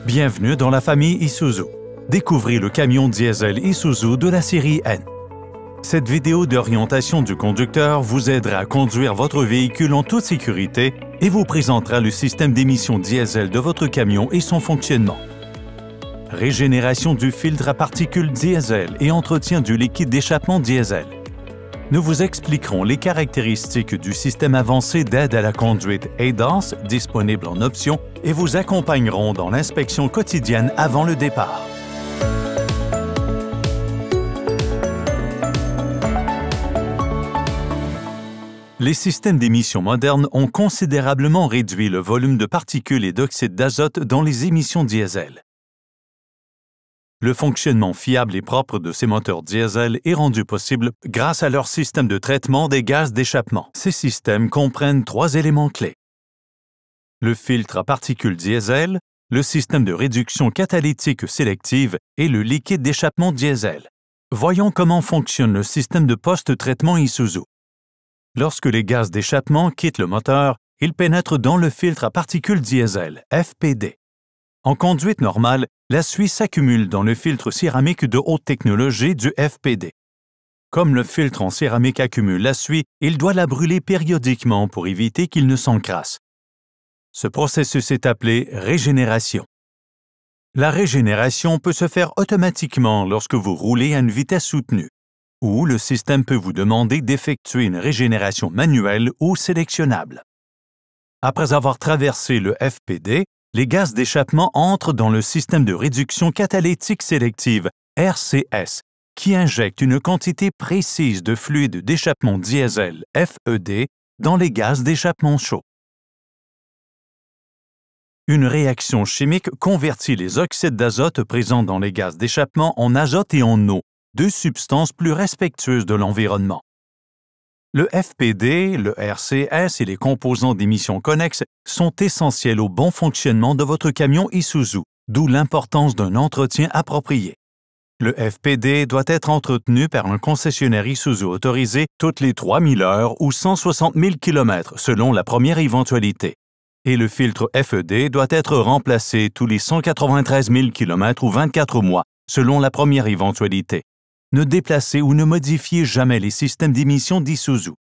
Bienvenue dans la famille Isuzu. Découvrez le camion diesel Isuzu de la série N. Cette vidéo d'orientation du conducteur vous aidera à conduire votre véhicule en toute sécurité et vous présentera le système d'émission diesel de votre camion et son fonctionnement. Régénération du filtre à particules diesel et entretien du liquide d'échappement diesel. Nous vous expliquerons les caractéristiques du système avancé d'aide à la conduite ADAS disponible en option et vous accompagnerons dans l'inspection quotidienne avant le départ. Les systèmes d'émission modernes ont considérablement réduit le volume de particules et d'oxyde d'azote dans les émissions diesel. Le fonctionnement fiable et propre de ces moteurs diesel est rendu possible grâce à leur système de traitement des gaz d'échappement. Ces systèmes comprennent 3 éléments clés. Le filtre à particules diesel, le système de réduction catalytique sélective et le liquide d'échappement diesel. Voyons comment fonctionne le système de post-traitement Isuzu. Lorsque les gaz d'échappement quittent le moteur, ils pénètrent dans le filtre à particules diesel, FPD. En conduite normale, la suie s'accumule dans le filtre céramique de haute technologie du FPD. Comme le filtre en céramique accumule la suie, il doit la brûler périodiquement pour éviter qu'il ne s'encrasse. Ce processus est appelé régénération. La régénération peut se faire automatiquement lorsque vous roulez à une vitesse soutenue, ou le système peut vous demander d'effectuer une régénération manuelle ou sélectionnable. Après avoir traversé le FPD, les gaz d'échappement entrent dans le système de réduction catalytique sélective, RCS, qui injecte une quantité précise de fluide d'échappement diesel, FED, dans les gaz d'échappement chaud. Une réaction chimique convertit les oxydes d'azote présents dans les gaz d'échappement en azote et en eau, 2 substances plus respectueuses de l'environnement. Le FPD, le RCS et les composants d'émissions connexes sont essentiels au bon fonctionnement de votre camion Isuzu, d'où l'importance d'un entretien approprié. Le FPD doit être entretenu par un concessionnaire Isuzu autorisé toutes les 3000 heures ou 160 000 km selon la première éventualité. Et le filtre FED doit être remplacé tous les 193 000 km ou 24 mois selon la première éventualité. Ne déplacez ou ne modifiez jamais les systèmes d'émission d'Isuzu.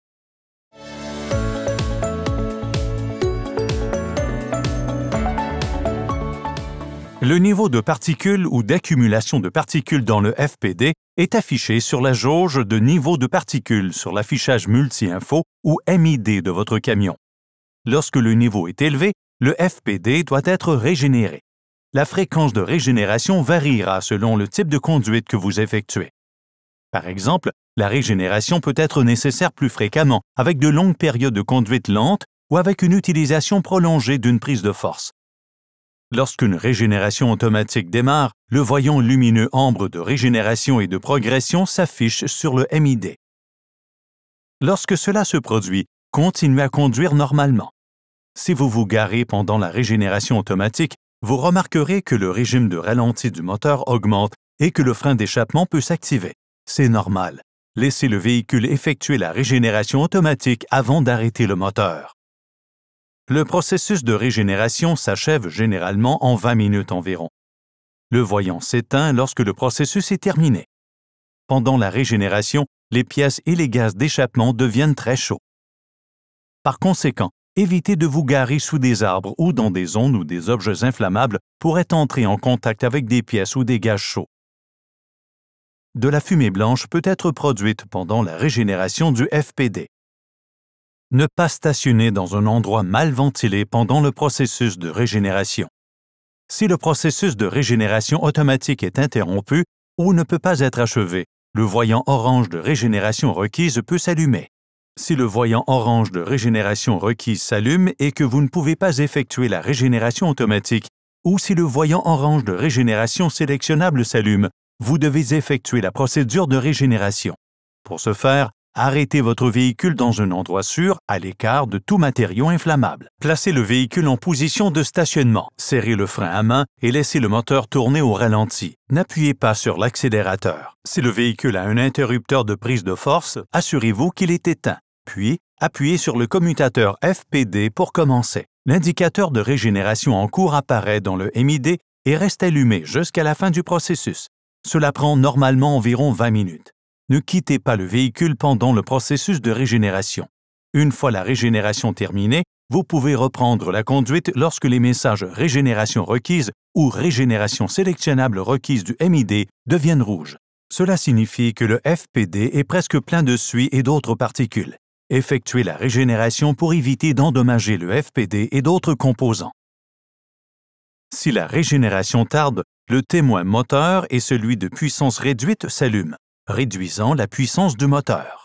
Le niveau de particules ou d'accumulation de particules dans le FPD est affiché sur la jauge de niveau de particules sur l'affichage multi-info ou MID de votre camion. Lorsque le niveau est élevé, le FPD doit être régénéré. La fréquence de régénération variera selon le type de conduite que vous effectuez. Par exemple, la régénération peut être nécessaire plus fréquemment avec de longues périodes de conduite lente ou avec une utilisation prolongée d'une prise de force. Lorsqu'une régénération automatique démarre, le voyant lumineux ambre de régénération et de progression s'affiche sur le MID. Lorsque cela se produit, continuez à conduire normalement. Si vous vous garez pendant la régénération automatique, vous remarquerez que le régime de ralenti du moteur augmente et que le frein d'échappement peut s'activer. C'est normal. Laissez le véhicule effectuer la régénération automatique avant d'arrêter le moteur. Le processus de régénération s'achève généralement en 20 minutes environ. Le voyant s'éteint lorsque le processus est terminé. Pendant la régénération, les pièces et les gaz d'échappement deviennent très chauds. Par conséquent, évitez de vous garer sous des arbres ou dans des zones où des objets inflammables pourraient entrer en contact avec des pièces ou des gaz chauds. De la fumée blanche peut être produite pendant la régénération du FPD. Ne pas stationner dans un endroit mal ventilé pendant le processus de régénération. Si le processus de régénération automatique est interrompu ou ne peut pas être achevé, le voyant orange de régénération requise peut s'allumer. Si le voyant orange de régénération requise s'allume et que vous ne pouvez pas effectuer la régénération automatique, ou si le voyant orange de régénération sélectionnable s'allume, vous devez effectuer la procédure de régénération. Pour ce faire, arrêtez votre véhicule dans un endroit sûr, à l'écart de tout matériau inflammable. Placez le véhicule en position de stationnement, serrez le frein à main et laissez le moteur tourner au ralenti. N'appuyez pas sur l'accélérateur. Si le véhicule a un interrupteur de prise de force, assurez-vous qu'il est éteint. Puis, appuyez sur le commutateur FPD pour commencer. L'indicateur de régénération en cours apparaît dans le MID et reste allumé jusqu'à la fin du processus. Cela prend normalement environ 20 minutes. Ne quittez pas le véhicule pendant le processus de régénération. Une fois la régénération terminée, vous pouvez reprendre la conduite lorsque les messages régénération requise ou régénération sélectionnable requise du MID deviennent rouges. Cela signifie que le FPD est presque plein de suie et d'autres particules. Effectuez la régénération pour éviter d'endommager le FPD et d'autres composants. Si la régénération tarde, le témoin moteur et celui de puissance réduite s'allument, réduisant la puissance du moteur.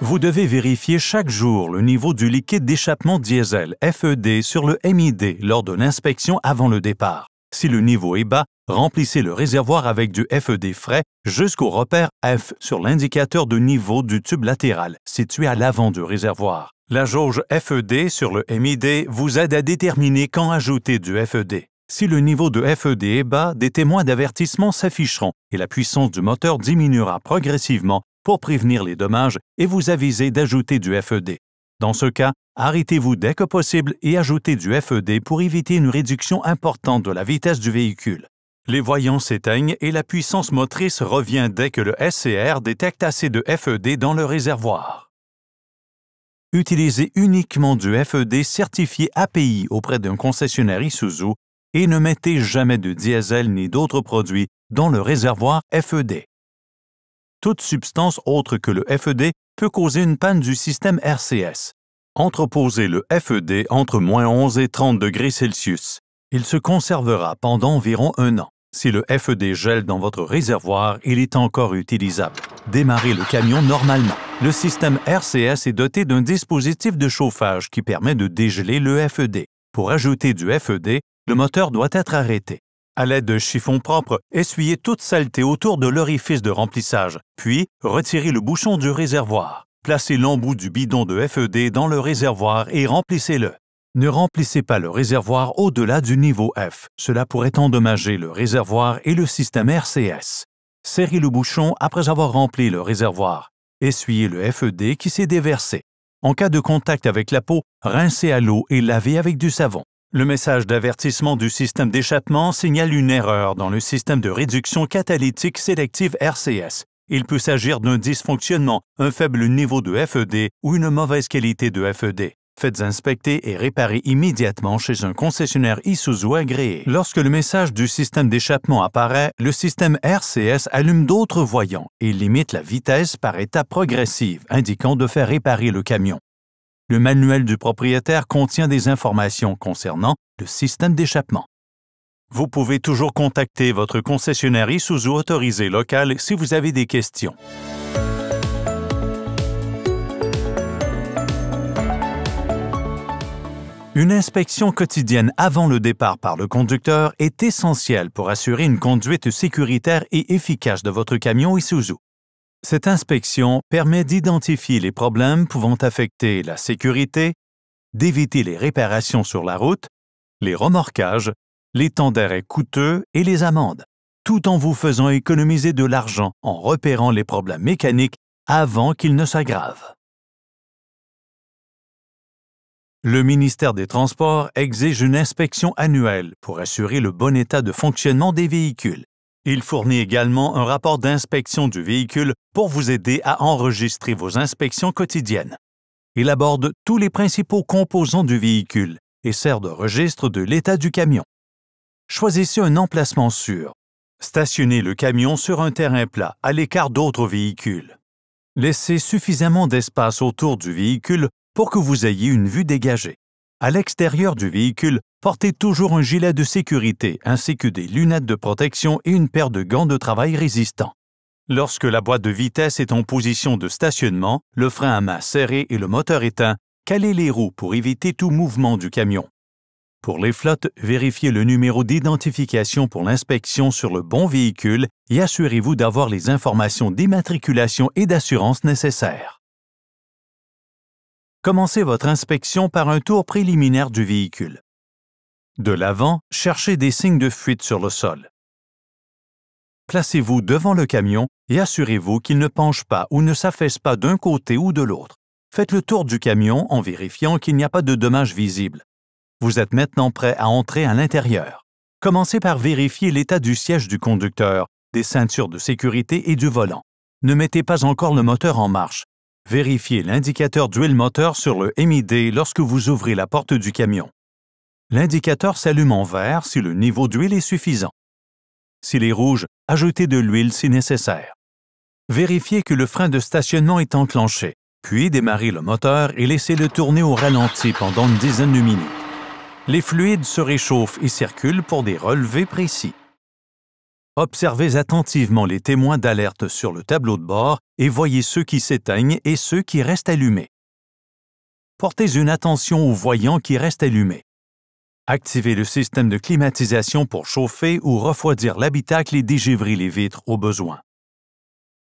Vous devez vérifier chaque jour le niveau du liquide d'échappement diesel FED sur le MID lors de l'inspection avant le départ. Si le niveau est bas, remplissez le réservoir avec du FED frais jusqu'au repère F sur l'indicateur de niveau du tube latéral situé à l'avant du réservoir. La jauge FED sur le MID vous aide à déterminer quand ajouter du FED. Si le niveau de FED est bas, des témoins d'avertissement s'afficheront et la puissance du moteur diminuera progressivement pour prévenir les dommages et vous aviser d'ajouter du FED. Dans ce cas, arrêtez-vous dès que possible et ajoutez du FED pour éviter une réduction importante de la vitesse du véhicule. Les voyants s'éteignent et la puissance motrice revient dès que le SCR détecte assez de FED dans le réservoir. Utilisez uniquement du FED certifié API auprès d'un concessionnaire Isuzu et ne mettez jamais de diesel ni d'autres produits dans le réservoir FED. Toute substance autre que le FED peut causer une panne du système RCS. Entreposez le FED entre -11 et 30 degrés Celsius. Il se conservera pendant environ 1 an. Si le FED gèle dans votre réservoir, il est encore utilisable. Démarrez le camion normalement. Le système RCS est doté d'un dispositif de chauffage qui permet de dégeler le FED. Pour ajouter du FED, le moteur doit être arrêté. À l'aide de chiffons propres, essuyez toute saleté autour de l'orifice de remplissage, puis retirez le bouchon du réservoir. Placez l'embout du bidon de FED dans le réservoir et remplissez-le. Ne remplissez pas le réservoir au-delà du niveau F. Cela pourrait endommager le réservoir et le système RCS. Serrez le bouchon après avoir rempli le réservoir. Essuyez le FED qui s'est déversé. En cas de contact avec la peau, rincez à l'eau et lavez avec du savon. Le message d'avertissement du système d'échappement signale une erreur dans le système de réduction catalytique sélective RCS. Il peut s'agir d'un dysfonctionnement, un faible niveau de FED ou une mauvaise qualité de FED. Faites inspecter et réparer immédiatement chez un concessionnaire Isuzu agréé. Lorsque le message du système d'échappement apparaît, le système RCS allume d'autres voyants et limite la vitesse par étapes progressives, indiquant de faire réparer le camion. Le manuel du propriétaire contient des informations concernant le système d'échappement. Vous pouvez toujours contacter votre concessionnaire Isuzu autorisé local si vous avez des questions. Une inspection quotidienne avant le départ par le conducteur est essentielle pour assurer une conduite sécuritaire et efficace de votre camion Isuzu. Cette inspection permet d'identifier les problèmes pouvant affecter la sécurité, d'éviter les réparations sur la route, les remorquages, les temps d'arrêt coûteux et les amendes, tout en vous faisant économiser de l'argent en repérant les problèmes mécaniques avant qu'ils ne s'aggravent. Le ministère des Transports exige une inspection annuelle pour assurer le bon état de fonctionnement des véhicules. Il fournit également un rapport d'inspection du véhicule pour vous aider à enregistrer vos inspections quotidiennes. Il aborde tous les principaux composants du véhicule et sert de registre de l'état du camion. Choisissez un emplacement sûr. Stationnez le camion sur un terrain plat, à l'écart d'autres véhicules. Laissez suffisamment d'espace autour du véhicule pour que vous ayez une vue dégagée. À l'extérieur du véhicule, portez toujours un gilet de sécurité ainsi que des lunettes de protection et une paire de gants de travail résistants. Lorsque la boîte de vitesse est en position de stationnement, le frein à main serré et le moteur éteint, calez les roues pour éviter tout mouvement du camion. Pour les flottes, vérifiez le numéro d'identification pour l'inspection sur le bon véhicule et assurez-vous d'avoir les informations d'immatriculation et d'assurance nécessaires. Commencez votre inspection par un tour préliminaire du véhicule. De l'avant, cherchez des signes de fuite sur le sol. Placez-vous devant le camion et assurez-vous qu'il ne penche pas ou ne s'affaisse pas d'un côté ou de l'autre. Faites le tour du camion en vérifiant qu'il n'y a pas de dommages visibles. Vous êtes maintenant prêt à entrer à l'intérieur. Commencez par vérifier l'état du siège du conducteur, des ceintures de sécurité et du volant. Ne mettez pas encore le moteur en marche. Vérifiez l'indicateur d'huile moteur sur le MID lorsque vous ouvrez la porte du camion. L'indicateur s'allume en vert si le niveau d'huile est suffisant. S'il est rouge, ajoutez de l'huile si nécessaire. Vérifiez que le frein de stationnement est enclenché, puis démarrez le moteur et laissez-le tourner au ralenti pendant une dizaine de minutes. Les fluides se réchauffent et circulent pour des relevés précis. Observez attentivement les témoins d'alerte sur le tableau de bord et voyez ceux qui s'éteignent et ceux qui restent allumés. Portez une attention aux voyants qui restent allumés. Activez le système de climatisation pour chauffer ou refroidir l'habitacle et dégivrer les vitres au besoin.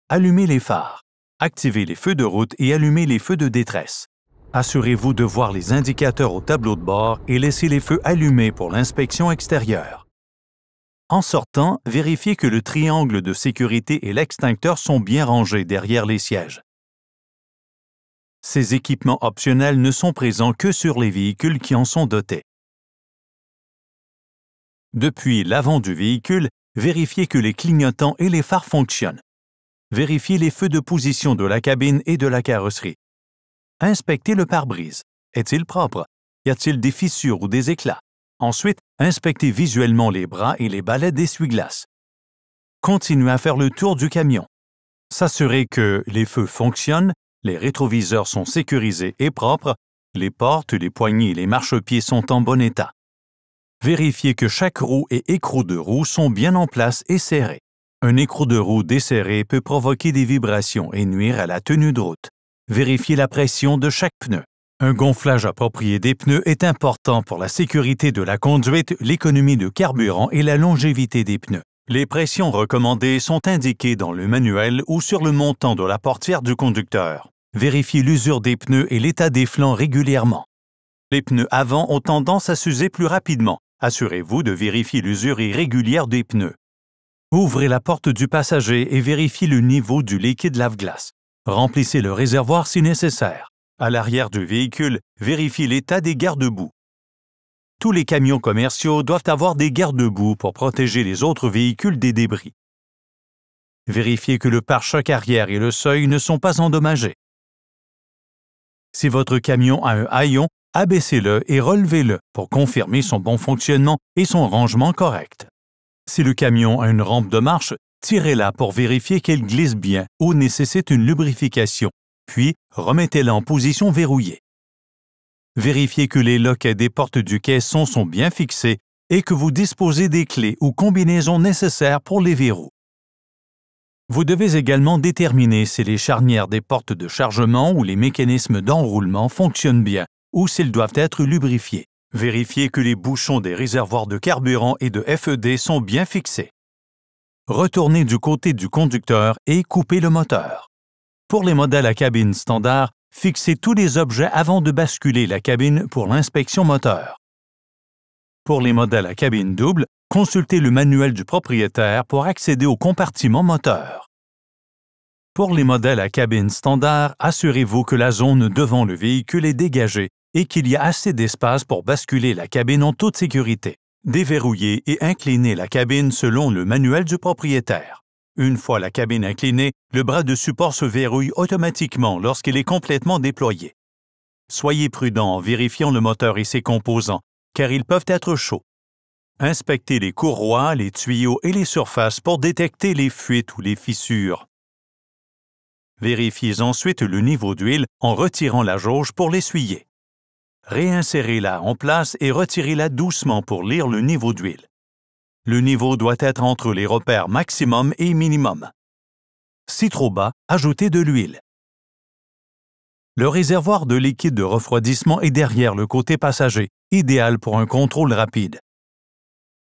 Allumez les phares. Activez les feux de route et allumez les feux de détresse. Assurez-vous de voir les indicateurs au tableau de bord et laissez les feux allumés pour l'inspection extérieure. En sortant, vérifiez que le triangle de sécurité et l'extincteur sont bien rangés derrière les sièges. Ces équipements optionnels ne sont présents que sur les véhicules qui en sont dotés. Depuis l'avant du véhicule, vérifiez que les clignotants et les phares fonctionnent. Vérifiez les feux de position de la cabine et de la carrosserie. Inspectez le pare-brise. Est-il propre? Y a-t-il des fissures ou des éclats? Ensuite, inspectez visuellement les bras et les balais d'essuie-glace. Continuez à faire le tour du camion. S'assurez que les feux fonctionnent, les rétroviseurs sont sécurisés et propres, les portes, les poignées et les marchepieds sont en bon état. Vérifiez que chaque roue et écrou de roue sont bien en place et serrés. Un écrou de roue desserré peut provoquer des vibrations et nuire à la tenue de route. Vérifiez la pression de chaque pneu. Un gonflage approprié des pneus est important pour la sécurité de la conduite, l'économie de carburant et la longévité des pneus. Les pressions recommandées sont indiquées dans le manuel ou sur le montant de la portière du conducteur. Vérifiez l'usure des pneus et l'état des flancs régulièrement. Les pneus avant ont tendance à s'user plus rapidement. Assurez-vous de vérifier l'usure irrégulière des pneus. Ouvrez la porte du passager et vérifiez le niveau du liquide lave-glace. Remplissez le réservoir si nécessaire. À l'arrière du véhicule, vérifiez l'état des garde-boue. Tous les camions commerciaux doivent avoir des garde-boue pour protéger les autres véhicules des débris. Vérifiez que le pare-choc arrière et le seuil ne sont pas endommagés. Si votre camion a un haillon, abaissez-le et relevez-le pour confirmer son bon fonctionnement et son rangement correct. Si le camion a une rampe de marche, tirez-la pour vérifier qu'elle glisse bien ou nécessite une lubrification, puis remettez-la en position verrouillée. Vérifiez que les loquets des portes du caisson sont bien fixés et que vous disposez des clés ou combinaisons nécessaires pour les verrous. Vous devez également déterminer si les charnières des portes de chargement ou les mécanismes d'enroulement fonctionnent bien ou s'ils doivent être lubrifiés. Vérifiez que les bouchons des réservoirs de carburant et de FED sont bien fixés. Retournez du côté du conducteur et coupez le moteur. Pour les modèles à cabine standard, fixez tous les objets avant de basculer la cabine pour l'inspection moteur. Pour les modèles à cabine double, consultez le manuel du propriétaire pour accéder au compartiment moteur. Pour les modèles à cabine standard, assurez-vous que la zone devant le véhicule est dégagée et qu'il y a assez d'espace pour basculer la cabine en toute sécurité. Déverrouillez et inclinez la cabine selon le manuel du propriétaire. Une fois la cabine inclinée, le bras de support se verrouille automatiquement lorsqu'il est complètement déployé. Soyez prudent en vérifiant le moteur et ses composants, car ils peuvent être chauds. Inspectez les courroies, les tuyaux et les surfaces pour détecter les fuites ou les fissures. Vérifiez ensuite le niveau d'huile en retirant la jauge pour l'essuyer. Réinsérez-la en place et retirez-la doucement pour lire le niveau d'huile. Le niveau doit être entre les repères maximum et minimum. Si trop bas, ajoutez de l'huile. Le réservoir de liquide de refroidissement est derrière le côté passager, idéal pour un contrôle rapide.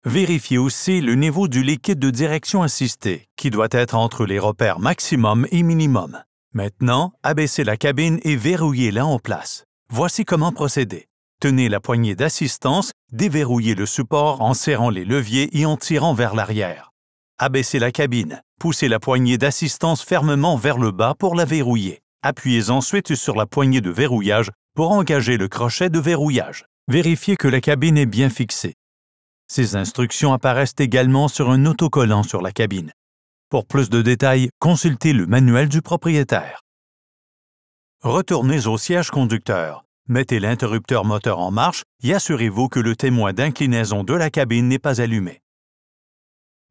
Vérifiez aussi le niveau du liquide de direction assistée, qui doit être entre les repères maximum et minimum. Maintenant, abaissez la cabine et verrouillez-la en place. Voici comment procéder. Tenez la poignée d'assistance, déverrouillez le support en serrant les leviers et en tirant vers l'arrière. Abaissez la cabine, poussez la poignée d'assistance fermement vers le bas pour la verrouiller. Appuyez ensuite sur la poignée de verrouillage pour engager le crochet de verrouillage. Vérifiez que la cabine est bien fixée. Ces instructions apparaissent également sur un autocollant sur la cabine. Pour plus de détails, consultez le manuel du propriétaire. Retournez au siège conducteur. Mettez l'interrupteur moteur en marche et assurez-vous que le témoin d'inclinaison de la cabine n'est pas allumé.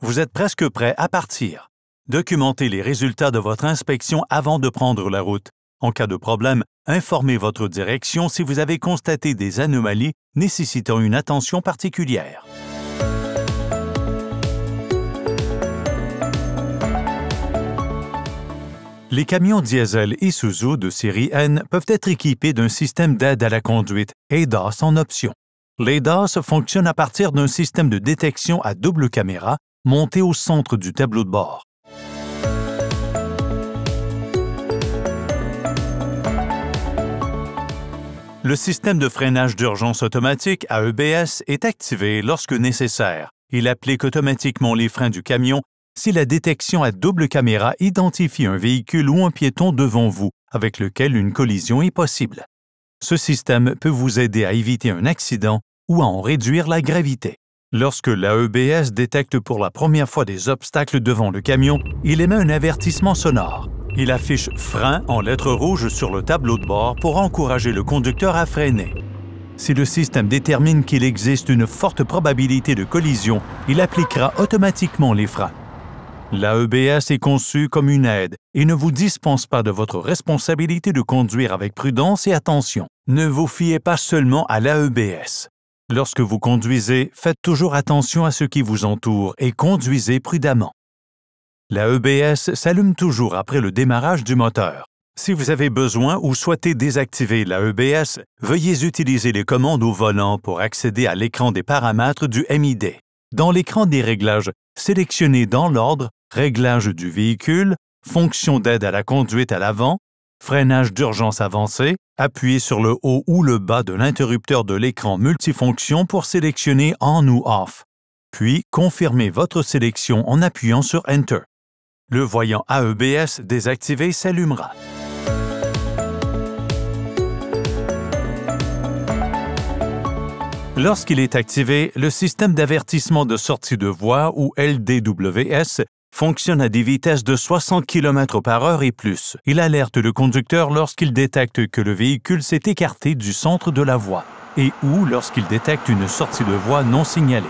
Vous êtes presque prêt à partir. Documentez les résultats de votre inspection avant de prendre la route. En cas de problème, informez votre direction si vous avez constaté des anomalies nécessitant une attention particulière. Les camions diesel Isuzu de série N peuvent être équipés d'un système d'aide à la conduite, ADAS en option. L'ADAS fonctionne à partir d'un système de détection à double caméra monté au centre du tableau de bord. Le système de freinage d'urgence automatique AEBS est activé lorsque nécessaire. Il applique automatiquement les freins du camion si la détection à double caméra identifie un véhicule ou un piéton devant vous avec lequel une collision est possible. Ce système peut vous aider à éviter un accident ou à en réduire la gravité. Lorsque l'AEBS détecte pour la première fois des obstacles devant le camion, il émet un avertissement sonore. Il affiche « Frein » en lettres rouges sur le tableau de bord pour encourager le conducteur à freiner. Si le système détermine qu'il existe une forte probabilité de collision, il appliquera automatiquement les freins. L'AEBS est conçu comme une aide et ne vous dispense pas de votre responsabilité de conduire avec prudence et attention. Ne vous fiez pas seulement à l'AEBS. Lorsque vous conduisez, faites toujours attention à ce qui vous entoure et conduisez prudemment. L'AEBS s'allume toujours après le démarrage du moteur. Si vous avez besoin ou souhaitez désactiver l'AEBS, veuillez utiliser les commandes au volant pour accéder à l'écran des paramètres du MID. Dans l'écran des réglages, sélectionnez dans l'ordre Réglages du véhicule, Fonction d'aide à la conduite à l'avant, Freinage d'urgence avancé, appuyez sur le haut ou le bas de l'interrupteur de l'écran multifonction pour sélectionner On ou Off, puis confirmez votre sélection en appuyant sur Enter. Le voyant AEBS désactivé s'allumera. Lorsqu'il est activé, le système d'avertissement de sortie de voie ou LDWS fonctionne à des vitesses de 60 km/h et plus. Il alerte le conducteur lorsqu'il détecte que le véhicule s'est écarté du centre de la voie et ou lorsqu'il détecte une sortie de voie non signalée.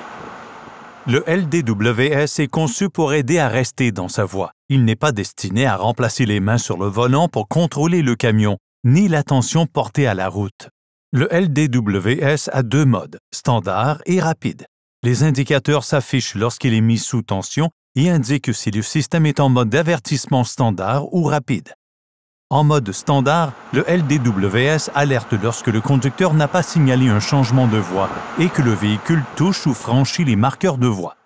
Le LDWS est conçu pour aider à rester dans sa voie. Il n'est pas destiné à remplacer les mains sur le volant pour contrôler le camion, ni l'attention portée à la route. Le LDWS a deux modes, standard et rapide. Les indicateurs s'affichent lorsqu'il est mis sous tension et indiquent si le système est en mode d'avertissement standard ou rapide. En mode standard, le LDWS alerte lorsque le conducteur n'a pas signalé un changement de voie et que le véhicule touche ou franchit les marqueurs de voie.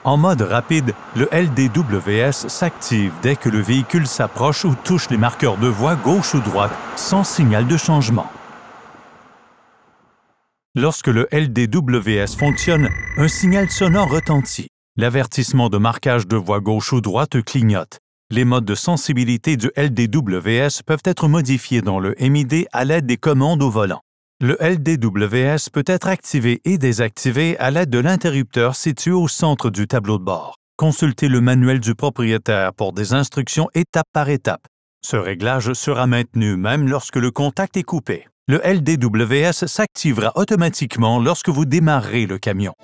En mode rapide, le LDWS s'active dès que le véhicule s'approche ou touche les marqueurs de voie gauche ou droite sans signal de changement. Lorsque le LDWS fonctionne, un signal sonore retentit. L'avertissement de marquage de voie gauche ou droite clignote. Les modes de sensibilité du LDWS peuvent être modifiés dans le MID à l'aide des commandes au volant. Le LDWS peut être activé et désactivé à l'aide de l'interrupteur situé au centre du tableau de bord. Consultez le manuel du propriétaire pour des instructions étape par étape. Ce réglage sera maintenu même lorsque le contact est coupé. Le LDWS s'activera automatiquement lorsque vous démarrerez le camion.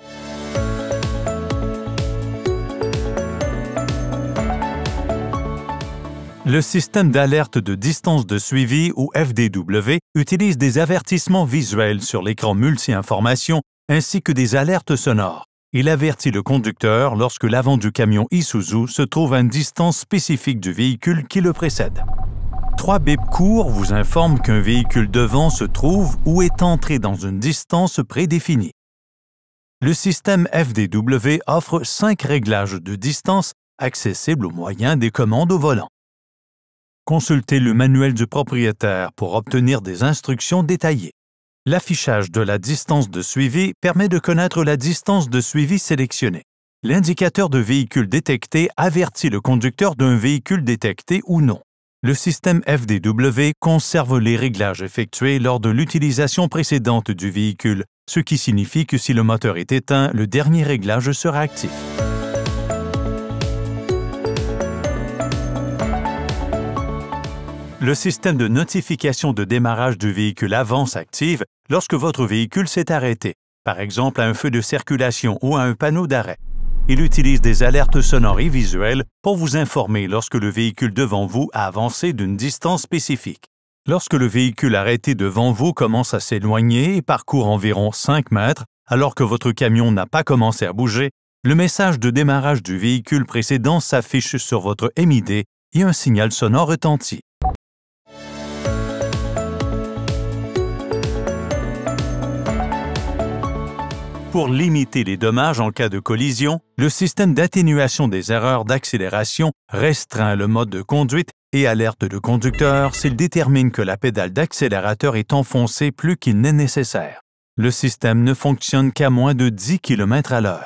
Le système d'alerte de distance de suivi ou FDW utilise des avertissements visuels sur l'écran multi-information ainsi que des alertes sonores. Il avertit le conducteur lorsque l'avant du camion Isuzu se trouve à une distance spécifique du véhicule qui le précède. 3 bips courts vous informent qu'un véhicule devant se trouve ou est entré dans une distance prédéfinie. Le système FDW offre 5 réglages de distance accessibles au moyen des commandes au volant. Consultez le manuel du propriétaire pour obtenir des instructions détaillées. L'affichage de la distance de suivi permet de connaître la distance de suivi sélectionnée. L'indicateur de véhicule détecté avertit le conducteur d'un véhicule détecté ou non. Le système FDW conserve les réglages effectués lors de l'utilisation précédente du véhicule, ce qui signifie que si le moteur est éteint, le dernier réglage sera actif. Le système de notification de démarrage du véhicule avant s'active lorsque votre véhicule s'est arrêté, par exemple à un feu de circulation ou à un panneau d'arrêt. Il utilise des alertes sonores et visuelles pour vous informer lorsque le véhicule devant vous a avancé d'une distance spécifique. Lorsque le véhicule arrêté devant vous commence à s'éloigner et parcourt environ 5 mètres, alors que votre camion n'a pas commencé à bouger, le message de démarrage du véhicule précédent s'affiche sur votre MID et un signal sonore retentit. Pour limiter les dommages en cas de collision, le système d'atténuation des erreurs d'accélération restreint le mode de conduite et alerte le conducteur s'il détermine que la pédale d'accélérateur est enfoncée plus qu'il n'est nécessaire. Le système ne fonctionne qu'à moins de 10 km/h.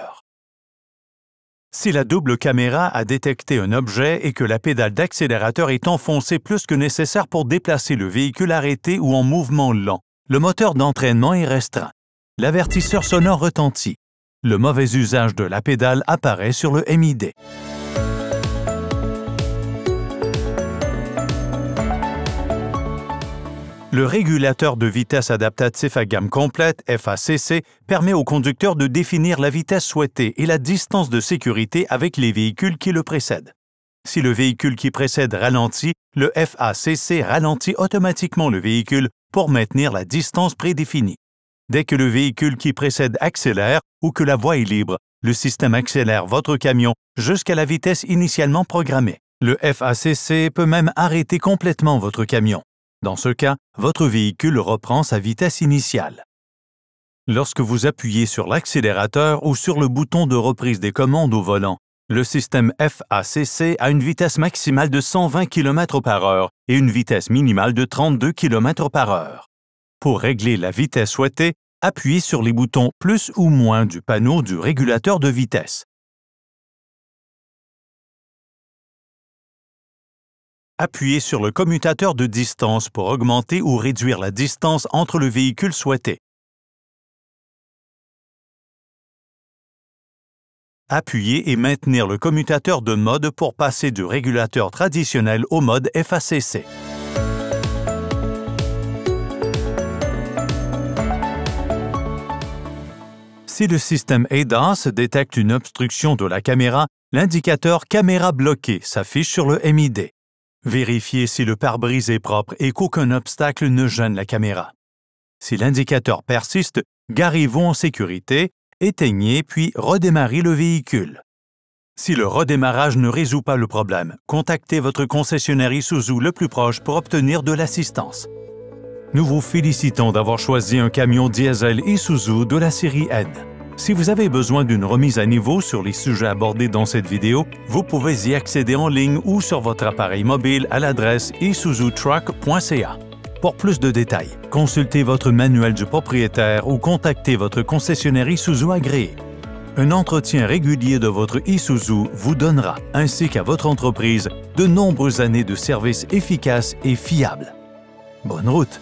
Si la double caméra a détecté un objet et que la pédale d'accélérateur est enfoncée plus que nécessaire pour déplacer le véhicule arrêté ou en mouvement lent, le moteur d'entraînement est restreint. L'avertisseur sonore retentit. Le mauvais usage de la pédale apparaît sur le MID. Le régulateur de vitesse adaptatif à gamme complète, FACC, permet au conducteur de définir la vitesse souhaitée et la distance de sécurité avec les véhicules qui le précèdent. Si le véhicule qui précède ralentit, le FACC ralentit automatiquement le véhicule pour maintenir la distance prédéfinie. Dès que le véhicule qui précède accélère ou que la voie est libre, le système accélère votre camion jusqu'à la vitesse initialement programmée. Le FACC peut même arrêter complètement votre camion. Dans ce cas, votre véhicule reprend sa vitesse initiale. Lorsque vous appuyez sur l'accélérateur ou sur le bouton de reprise des commandes au volant, le système FACC a une vitesse maximale de 120 km/h et une vitesse minimale de 32 km/h. Pour régler la vitesse souhaitée, appuyez sur les boutons plus ou moins du panneau du régulateur de vitesse. Appuyez sur le commutateur de distance pour augmenter ou réduire la distance entre le véhicule souhaité. Appuyez et maintenir le commutateur de mode pour passer du régulateur traditionnel au mode FACC. Si le système ADAS détecte une obstruction de la caméra, l'indicateur « Caméra bloquée » s'affiche sur le MID. Vérifiez si le pare-brise est propre et qu'aucun obstacle ne gêne la caméra. Si l'indicateur persiste, garez-vous en sécurité, éteignez puis redémarrez le véhicule. Si le redémarrage ne résout pas le problème, contactez votre concessionnaire Isuzu le plus proche pour obtenir de l'assistance. Nous vous félicitons d'avoir choisi un camion diesel Isuzu de la série N. Si vous avez besoin d'une remise à niveau sur les sujets abordés dans cette vidéo, vous pouvez y accéder en ligne ou sur votre appareil mobile à l'adresse isuzutruck.ca. Pour plus de détails, consultez votre manuel du propriétaire ou contactez votre concessionnaire Isuzu agréé. Un entretien régulier de votre Isuzu vous donnera, ainsi qu'à votre entreprise, de nombreuses années de services efficaces et fiables. Bonne route!